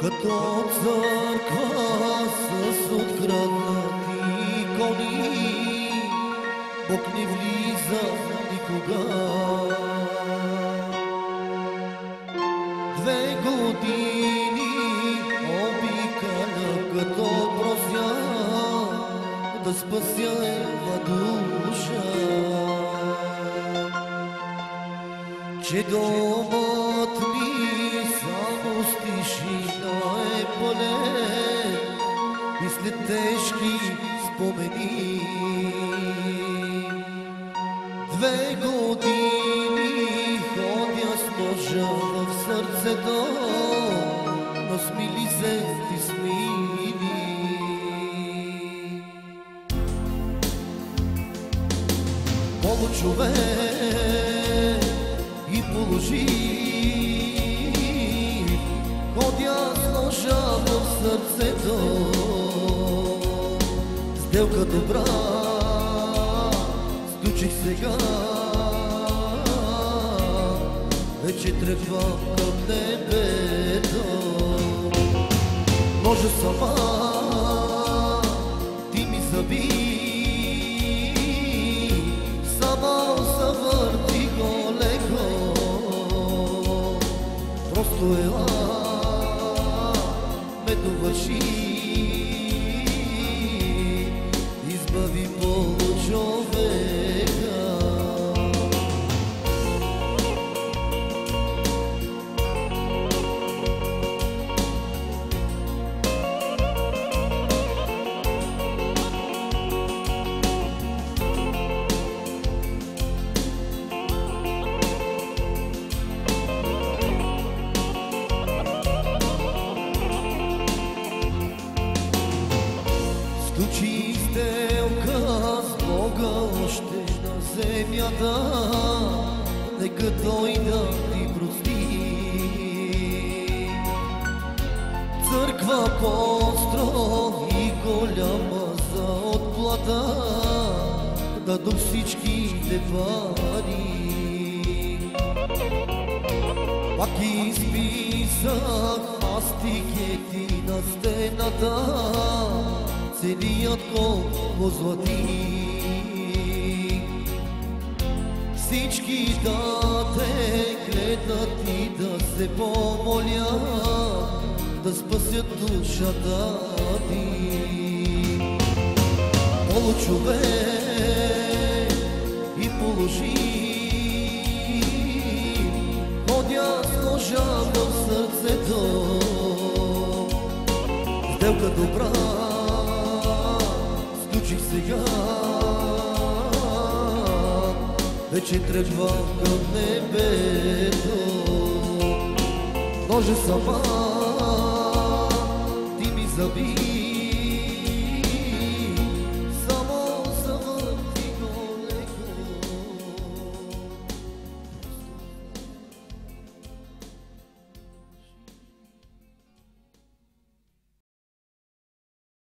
Като църква с откраднати икони, Бог не влиза никога. 2 години обикаля като прозя да спася една душа, че домът ми само с тишина е пълен и след тежки спомени. 2 години ходя с ножа в сърцето, но смили се ти смили. Получове и положи, ходя с ножа в сърцето, сделка добра сключих сега, вече тръгвам към небето. Ножа сама ти ми заби, само завърти го леко, просто ела ме довърши, избави получовека. Сключи сделка с Бога още на земята, нека той да ти прости. Църква по-остро и голяма за отплата, дадох всичките пари. Пак изписах аз тикети на стената, целият го позлати. Всички да те гледат и да се помоля, да спасят душата ти. Получове и положи, ходя с ножа в сърцето, сделка добра сключих сега, вече тръгвам към небето. Ножа сама ти ми заби,